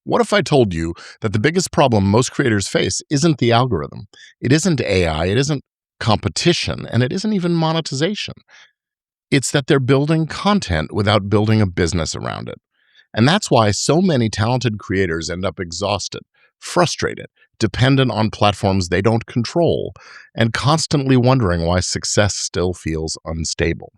What if I told you that the biggest problem most creators face isn't the algorithm? It isn't AI, it isn't competition, and it isn't even monetization. It's that they're building content without building a business around it. And that's why so many talented creators end up exhausted, frustrated, dependent on platforms they don't control, and constantly wondering why success still feels unstable.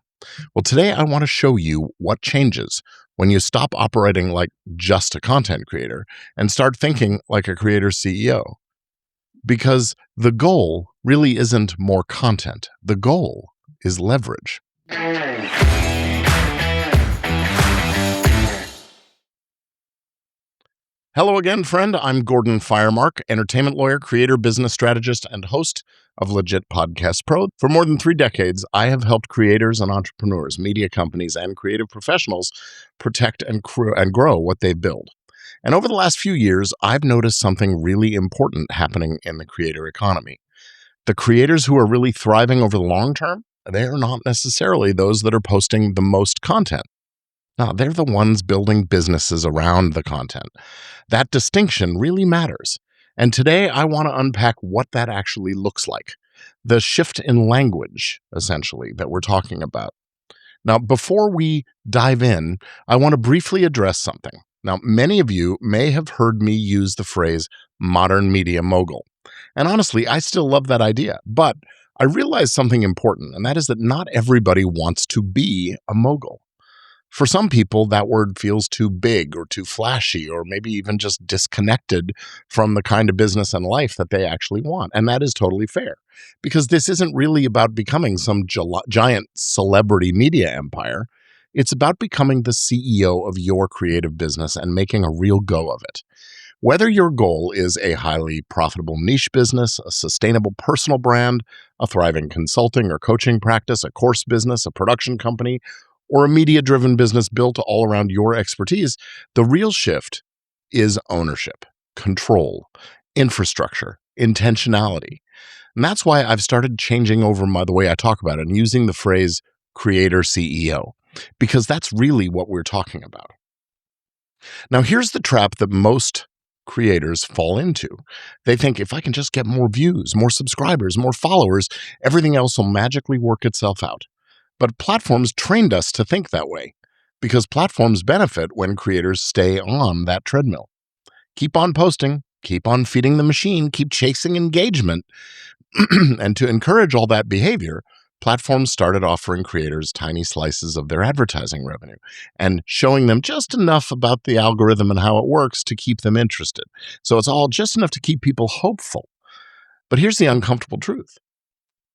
Well, today I want to show you what changes when you stop operating like just a content creator and start thinking like a creator CEO. Because the goal really isn't more content, the goal is leverage. Hello again, friend. I'm Gordon Firemark, entertainment lawyer, creator, business strategist, and host of Legit Podcast Pro. For more than 3 decades, I have helped creators and entrepreneurs, media companies, and creative professionals protect and grow what they build. And over the last few years, I've noticed something really important happening in the creator economy. The creators who are really thriving over the long term, they are not necessarily those that are posting the most content. No, they're the ones building businesses around the content. That distinction really matters. And today I want to unpack what that actually looks like. The shift in language, essentially, that we're talking about. Now, before we dive in, I want to briefly address something. Now, many of you may have heard me use the phrase modern media mogul. And honestly, I still love that idea. But I realized something important, and that is that not everybody wants to be a mogul. For some people, that word feels too big or too flashy or maybe even just disconnected from the kind of business and life that they actually want. And that is totally fair because this isn't really about becoming some giant celebrity media empire. It's about becoming the CEO of your creative business and making a real go of it. Whether your goal is a highly profitable niche business, a sustainable personal brand, a thriving consulting or coaching practice, a course business, a production company, or a media-driven business built all around your expertise, the real shift is ownership, control, infrastructure, intentionality. And that's why I've started changing over the way I talk about it and using the phrase creator CEO, because that's really what we're talking about. Now, here's the trap that most creators fall into. They think if I can just get more views, more subscribers, more followers, everything else will magically work itself out. But platforms trained us to think that way because platforms benefit when creators stay on that treadmill. Keep on posting, keep on feeding the machine, keep chasing engagement. And to encourage all that behavior, platforms started offering creators tiny slices of their advertising revenue and showing them just enough about the algorithm and how it works to keep them interested. So it's all just enough to keep people hopeful. But here's the uncomfortable truth.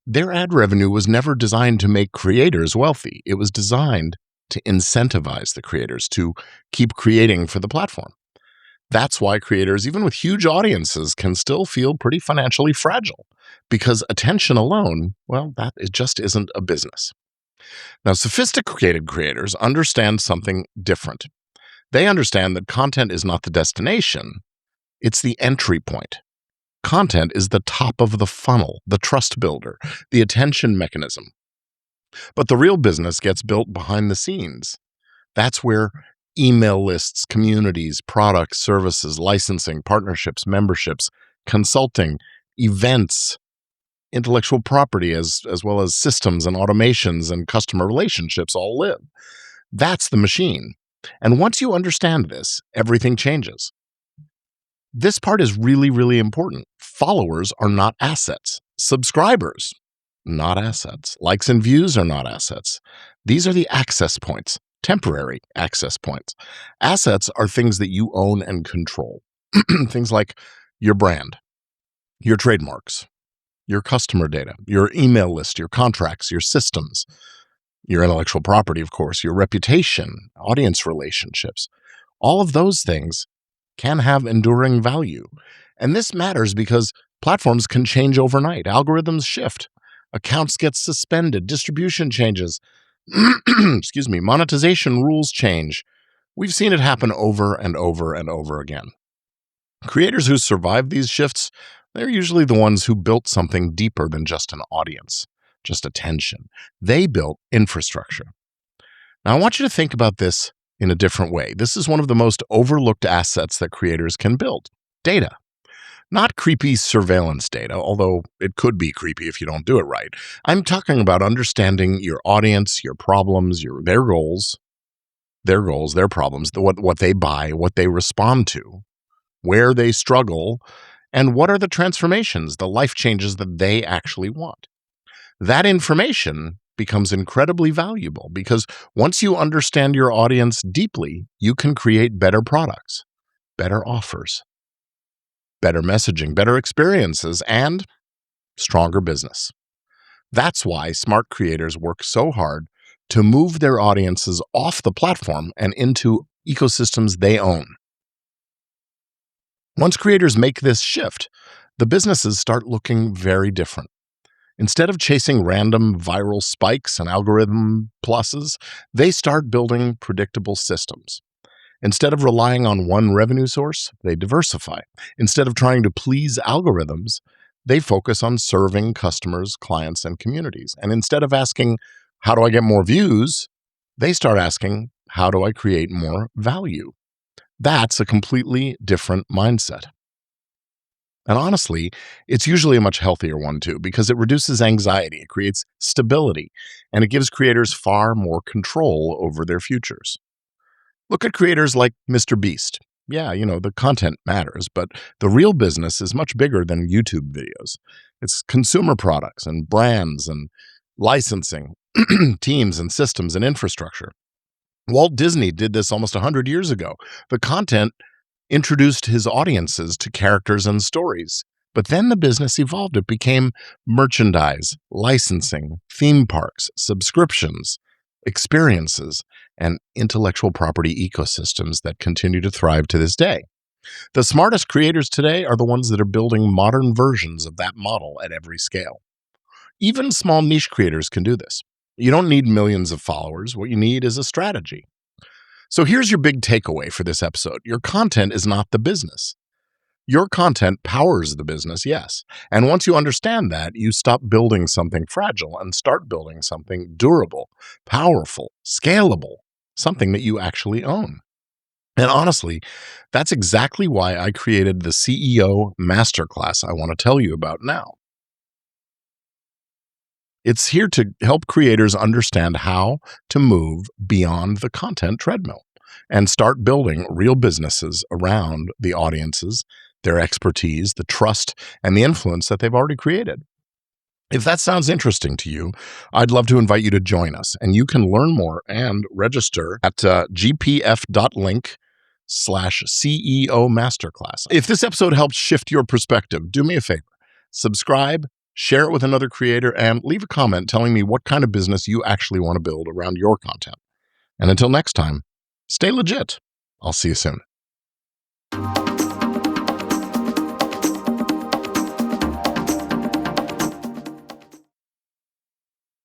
Their ad revenue was never designed to make creators wealthy. It was designed to incentivize the creators to keep creating for the platform. That's why creators, even with huge audiences, can still feel pretty financially fragile because attention alone, well, it just isn't a business. Now, sophisticated creators understand something different. They understand that content is not the destination, it's the entry point. Content is the top of the funnel, the trust builder, the attention mechanism. But the real business gets built behind the scenes. That's where email lists, communities, products, services, licensing, partnerships, memberships, consulting, events, intellectual property, as well as systems and automations and customer relationships all live. That's the machine. And once you understand this, everything changes. This part is really, really important. Followers are not assets. Subscribers, not assets. Likes and views are not assets. These are the access points, temporary access points. Assets are things that you own and control. Things like your brand, your trademarks, your customer data, your email list, your contracts, your systems, your intellectual property, of course, your reputation, audience relationships. All of those things can have enduring value. And this matters because platforms can change overnight. Algorithms shift. Accounts get suspended. Distribution changes. Excuse me. Monetization rules change. We've seen it happen over and over and over again. Creators who survive these shifts, they're usually the ones who built something deeper than just an audience, just attention. They built infrastructure. Now, I want you to think about this in a different way. This is one of the most overlooked assets that creators can build: data. Not creepy surveillance data, although it could be creepy if you don't do it right. I'm talking about understanding your audience, your problems, their goals, their problems, what they buy, what they respond to, where they struggle, and what are the transformations, the life changes that they actually want. That information becomes incredibly valuable because once you understand your audience deeply, you can create better products, better offers, better messaging, better experiences, and stronger business. That's why smart creators work so hard to move their audiences off the platform and into ecosystems they own. Once creators make this shift, the businesses start looking very different. Instead of chasing random viral spikes and algorithm pluses, they start building predictable systems. Instead of relying on one revenue source, they diversify. Instead of trying to please algorithms, they focus on serving customers, clients, and communities. And instead of asking, how do I get more views? They start asking, how do I create more value? That's a completely different mindset. And honestly, it's usually a much healthier one too, because it reduces anxiety, it creates stability, and it gives creators far more control over their futures. Look at creators like Mr. Beast. Yeah, the content matters, but the real business is much bigger than YouTube videos. It's consumer products and brands and licensing, teams and systems and infrastructure. Walt Disney did this almost 100 years ago. The content introduced his audiences to characters and stories. But then the business evolved. It became merchandise, licensing, theme parks, subscriptions, experiences, and intellectual property ecosystems that continue to thrive to this day. The smartest creators today are the ones that are building modern versions of that model at every scale. Even small niche creators can do this. You don't need millions of followers. What you need is a strategy. So here's your big takeaway for this episode. Your content is not the business. Your content powers the business, yes. And once you understand that, you stop building something fragile and start building something durable, powerful, scalable, something that you actually own. And honestly, that's exactly why I created the CEO Masterclass I want to tell you about now. It's here to help creators understand how to move beyond the content treadmill and start building real businesses around the audiences, their expertise, the trust, and the influence that they've already created. If that sounds interesting to you, I'd love to invite you to join us, and you can learn more and register at gpf.link/CEO Masterclass. If this episode helps shift your perspective, do me a favor. Subscribe, share it with another creator, and leave a comment telling me what kind of business you actually want to build around your content. And until next time, stay legit. I'll see you soon.